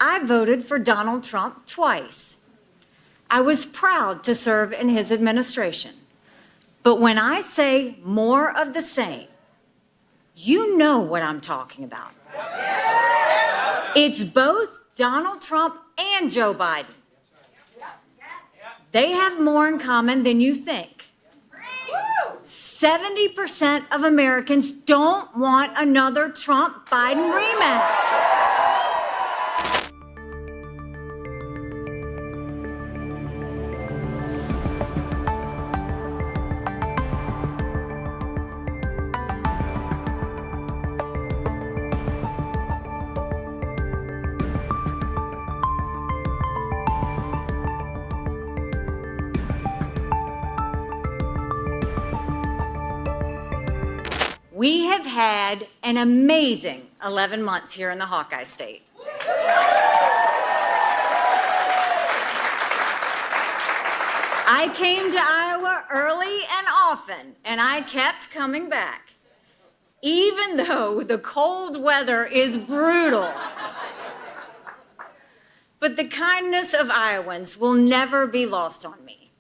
I voted for Donald Trump twice. I was proud to serve in his administration. But when I say more of the same, you know what I'm talking about. It's both Donald Trump and Joe Biden. They have more in common than you think. 70% of Americans don't want another Trump-Biden rematch. We have had an amazing 11 months here in the Hawkeye State. I came to Iowa early and often, and I kept coming back, even though the cold weather is brutal. But the kindness of Iowans will never be lost on me.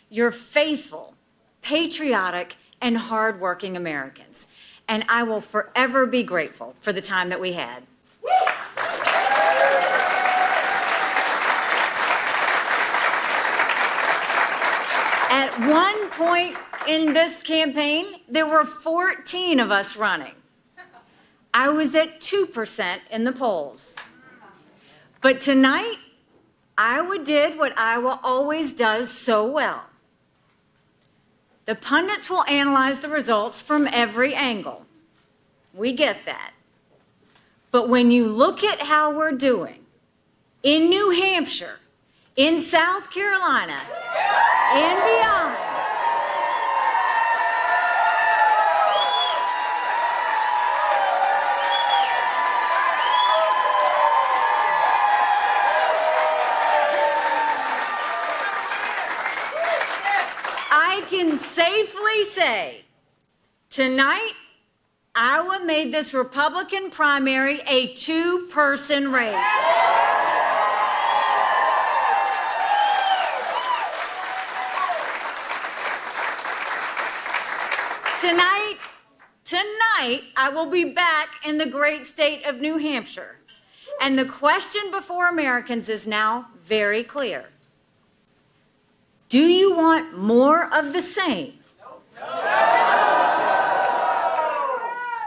You're faithful, patriotic, and hardworking Americans. And I will forever be grateful for the time that we had. At one point in this campaign, there were 14 of us running. I was at 2% in the polls. But tonight, Iowa did what Iowa always does so well. The pundits will analyze the results from every angle. We get that. But when you look at how we're doing in New Hampshire, in South Carolina, and beyond, I can safely say, tonight, Iowa made this Republican primary a two-person race. Tonight, I will be back in the great state of New Hampshire. And the question before Americans is now very clear. Do you want more of the same?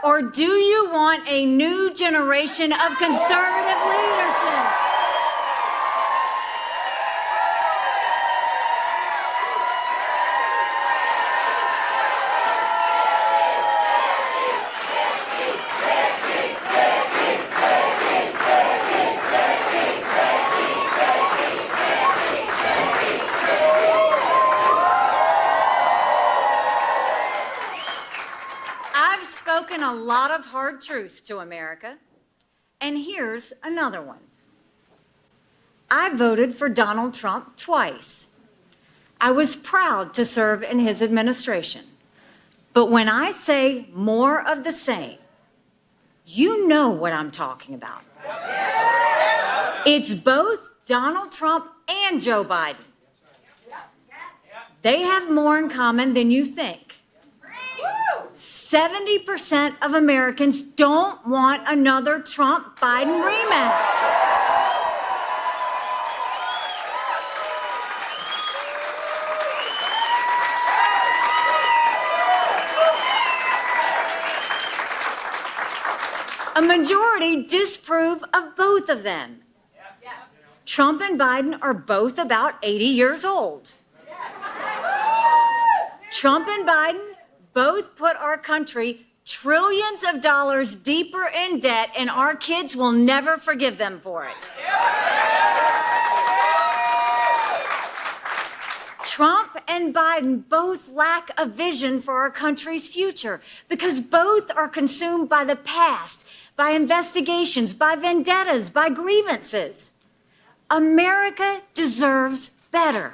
Or do you want a new generation of conservative leadership? A lot of hard truths to America, and here's another one. I voted for Donald Trump twice. I was proud to serve in his administration. But when I say more of the same, you know what I'm talking about. It's both Donald Trump and Joe Biden. They have more in common than you think. 70% of Americans don't want another Trump-Biden rematch. A majority disapprove of both of them. Trump and Biden are both about 80 years old. Trump and Biden both put our country trillions of dollars deeper in debt, and our kids will never forgive them for it. Trump and Biden both lack a vision for our country's future because both are consumed by the past, by investigations, by vendettas, by grievances. America deserves better.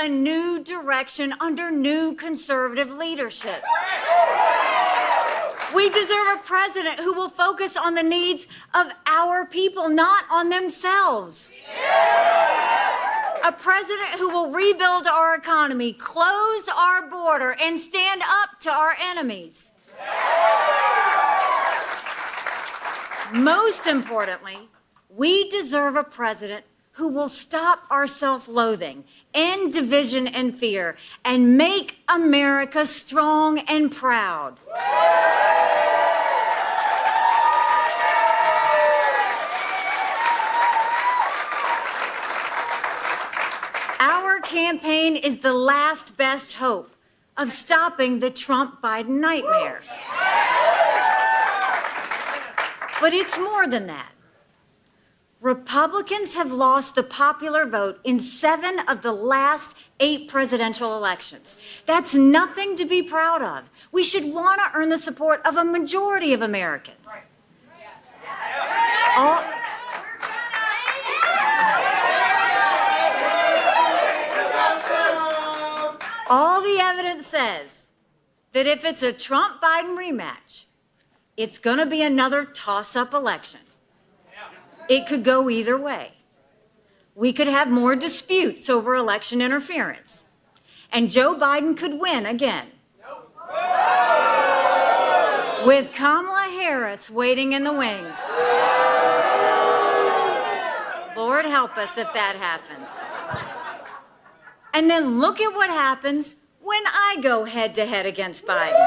a new direction under new conservative leadership. We deserve a president who will focus on the needs of our people, not on themselves. A president who will rebuild our economy, close our border, and stand up to our enemies. Most importantly, we deserve a president who will stop our self-loathing, end division and fear, and make America strong and proud. Our campaign is the last best hope of stopping the Trump-Biden nightmare. But it's more than that. Republicans have lost the popular vote in 7 of the last 8 presidential elections. That's nothing to be proud of. We should want to earn the support of a majority of Americans. All the evidence says that if it's a Trump-Biden rematch, it's going to be another toss-up election. It could go either way. We could have more disputes over election interference, and Joe Biden could win again. With Kamala Harris waiting in the wings. Lord help us if that happens. And then look at what happens when I go head-to-head against Biden.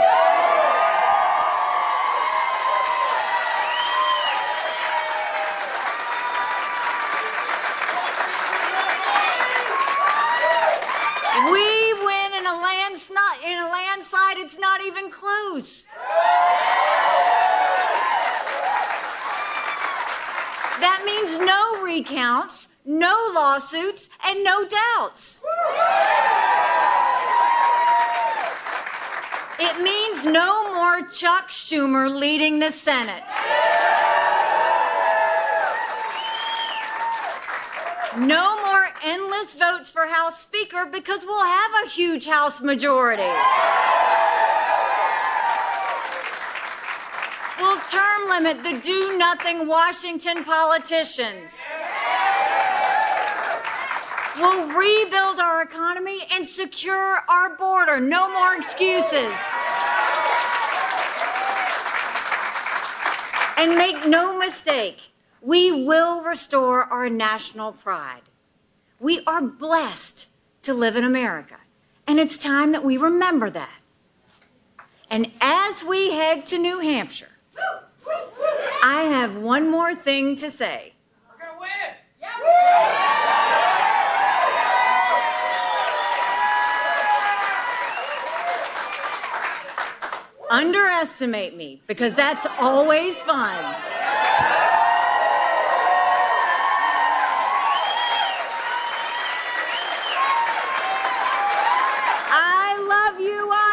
We win in a landslide, it's not even close. That means no recounts, no lawsuits, and no doubts. It means no more Chuck Schumer leading the Senate. No more endless votes for House Speaker because we'll have a huge House majority. We'll term limit the do-nothing Washington politicians. We'll rebuild our economy and secure our border. No more excuses. And make no mistake, we will restore our national pride. We are blessed to live in America, and it's time that we remember that. And as we head to New Hampshire, I have one more thing to say. We're going to win! Underestimate me, because that's always fun. I love you all.